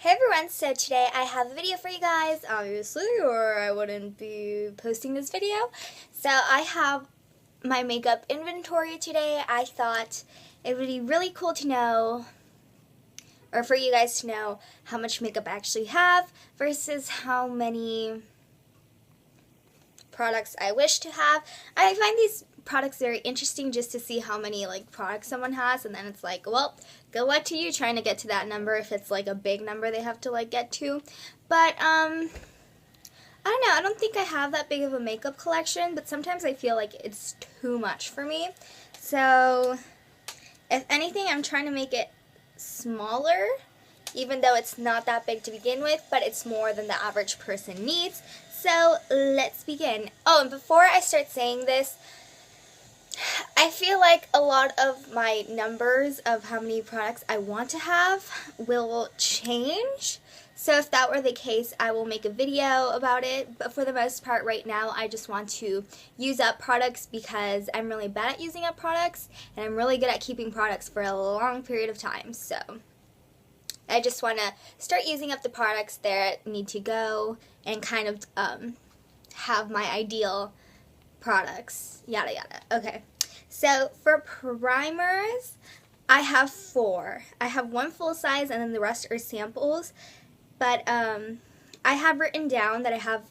Hey everyone, so today I have a video for you guys, obviously, or I wouldn't be posting this video. So I have my makeup inventory today. I thought it would be really cool to know, or for you guys to know, how much makeup I actually have versus how many products I wish to have. I find these products very interesting just to see how many products someone has, and then it's like, well, good luck to you trying to get to that number if it's like a big number they have to get to. But I don't know, I don't think I have that big of a makeup collection, but sometimes I feel like it's too much for me. So if anything, I'm trying to make it smaller, even though it's not that big to begin with, but it's more than the average person needs. So let's begin. Oh, and before I start saying this, I feel like a lot of my numbers of how many products I want to have will change. So if that were the case, I will make a video about it. But for the most part right now, I just want to use up products because I'm really bad at using up products, and I'm really good at keeping products for a long period of time. So I just want to start using up the products that need to go and kind of have my ideal products, yada yada. Okay, so for primers, I have 4. I have 1 full size and then the rest are samples, but I have written down that I have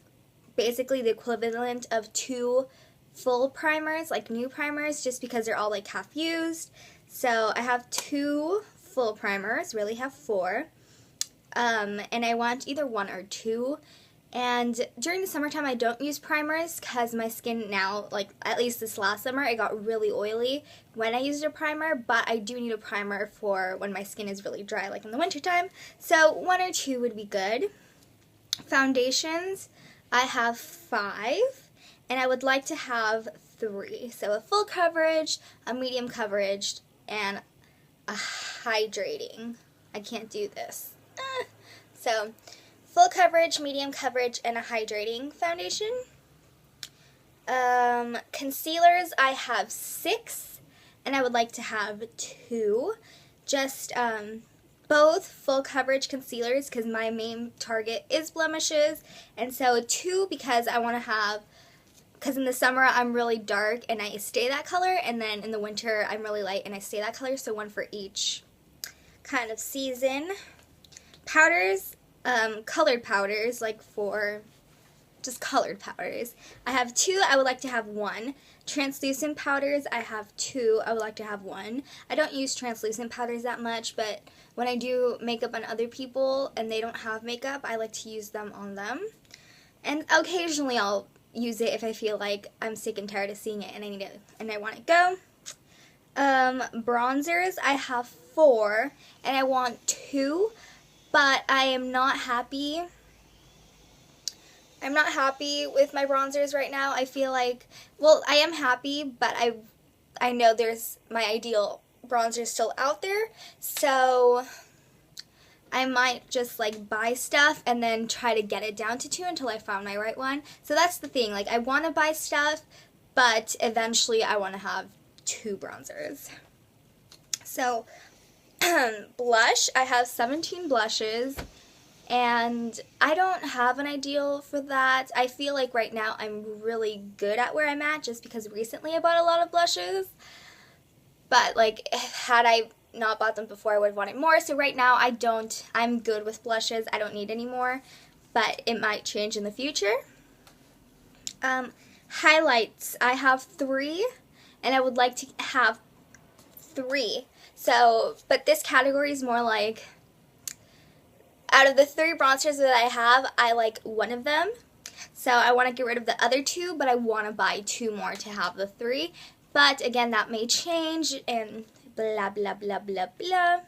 basically the equivalent of 2 full primers, like new primers, just because they're all half used. So I have 2 full primers, really have 4, and I want either 1 or 2. And during the summertime, I don't use primers because my skin now, at least this last summer, it got really oily when I used a primer, but I do need a primer for when my skin is really dry, like in the wintertime. So 1 or 2 would be good. Foundations, I have 5, and I would like to have 3. So a full coverage, a medium coverage, and a hydrating. I can't do this. So full coverage, medium coverage, and a hydrating foundation. Concealers, I have 6, and I would like to have 2. Just both full coverage concealers because my main target is blemishes, and so 2 because I want to have, because in the summer I'm really dark and I stay that color, and then in the winter I'm really light and I stay that color, so 1 for each kind of season. Powders, colored powders, for just colored powders, I have 2. I would like to have 1. Translucent powders, I have 2. I would like to have 1. I don't use translucent powders that much, but when I do makeup on other people and they don't have makeup, I like to use them on them. And occasionally I'll use it if I feel like I'm sick and tired of seeing it and I need it and I want it go. Bronzers, I have 4, and I want 2. But I am not happy. I'm not happy with my bronzers right now. I feel like, well, I am happy, but I know there's my ideal bronzer still out there. So I might just buy stuff and then try to get it down to 2 until I found my right one. So that's the thing. I want to buy stuff, but eventually I want to have 2 bronzers. So blush, I have 17 blushes, and I don't have an ideal for that. I feel like right now I'm really good at where I'm at just because recently I bought a lot of blushes, but had I not bought them before, I would have wanted more. So right now I'm good with blushes. I don't need any more, but it might change in the future. Highlights, I have 3, and I would like to have 3. So, but this category is more out of the 3 bronzers that I have, I like 1 of them. So I want to get rid of the other 2, but I want to buy 2 more to have the 3. But again, that may change and blah, blah, blah, blah, blah.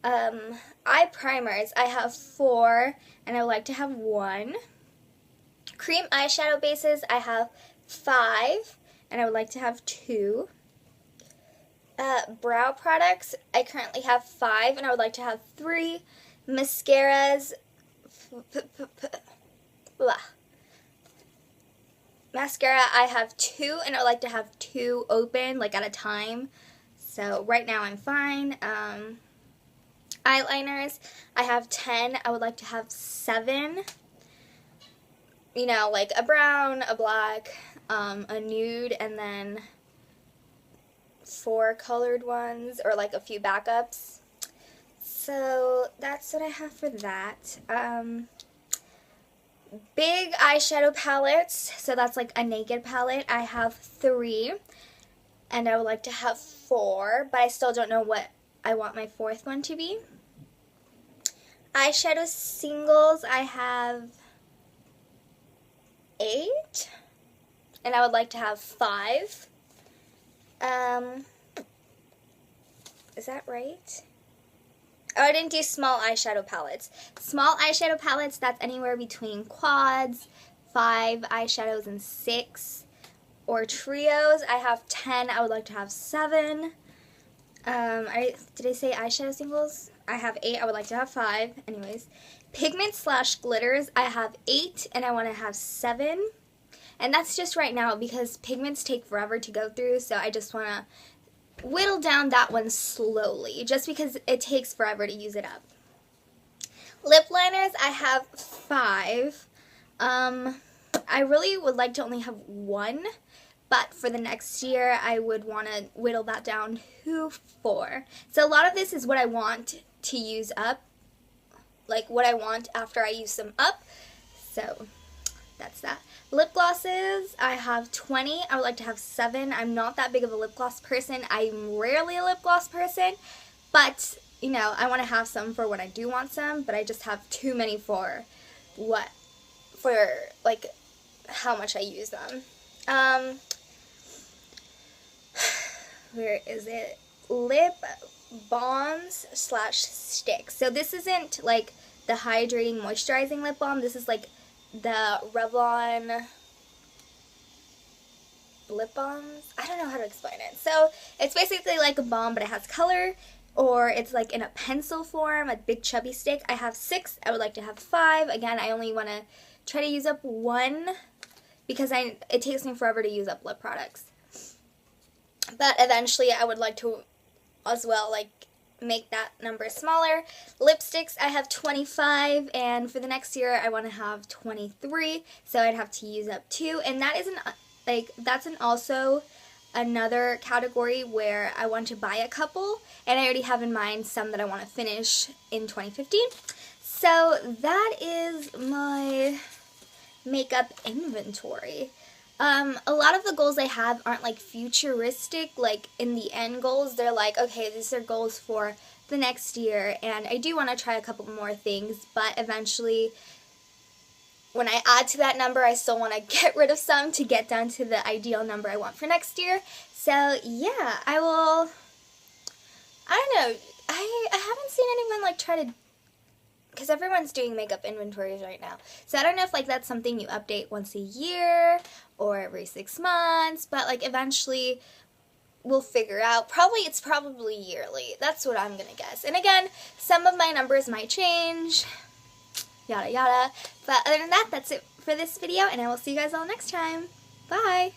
Eye primers, I have 4, and I would like to have 1. Cream eyeshadow bases, I have 5, and I would like to have 2. Brow products, I currently have 5, and I would like to have 3. Mascaras, mascara, I have 2, and I would like to have 2 open, at a time. So right now I'm fine. Eyeliners, I have 10. I would like to have 7. You know, like a brown, a black, a nude, and then 4 colored ones, or like a few backups. So that's what I have for that. Big eyeshadow palettes, so that's like a naked palette. I have 3, and I would like to have 4, but I still don't know what I want my 4th one to be. Eyeshadow singles, I have 8, and I would like to have 5. Is that right? Oh, I didn't do small eyeshadow palettes. Small eyeshadow palettes, that's anywhere between quads, 5 eyeshadows, and 6. Or trios, I have 10. I would like to have 7. Did I say eyeshadow singles? I have 8. I would like to have 5. Anyways. Pigment/glitters, I have 8, and I want to have 7. And that's just right now because pigments take forever to go through, so I just want to whittle down that one slowly, just because it takes forever to use it up. Lip liners, I have 5. I really would like to only have 1, but for the next year, I would want to whittle that down to 4. So a lot of this is what I want to use up, like what I want after I use them up. So that's that. Lip glosses, I have 20. I would like to have 7. I'm not that big of a lip gloss person. I'm rarely a lip gloss person, but, you know, I want to have some for when I do want some, but I just have too many for like, how much I use them. Where is it? Lip balms/sticks. So this isn't, like, the hydrating, moisturizing lip balm. This is, like, the Revlon lip balms. I don't know how to explain it. So it's basically like a balm, but it has color, or it's like in a pencil form, a big chubby stick. I have 6. I would like to have 5. Again, I only want to try to use up 1 because it takes me forever to use up lip products. But eventually I would like to as well, like, make that number smaller. Lipsticks, I have 25, and for the next year I want to have 23, so I'd have to use up 2, and that isn't, like, that's also another category where I want to buy a couple, and I already have in mind some that I want to finish in 2015. So that is my makeup inventory. A lot of the goals I have aren't like futuristic, like in the end goals. They're like, okay, these are goals for the next year, and I do want to try a couple more things, but eventually when I add to that number, I still want to get rid of some to get down to the ideal number I want for next year. So yeah, I don't know, I haven't seen anyone like try to, because everyone's doing makeup inventories right now. So I don't know if like that's something you update once a year or every 6 months, but like eventually we'll figure out. It's probably yearly. That's what I'm gonna guess. And again, some of my numbers might change, yada yada. But other than that, that's it for this video, and I will see you guys all next time. Bye!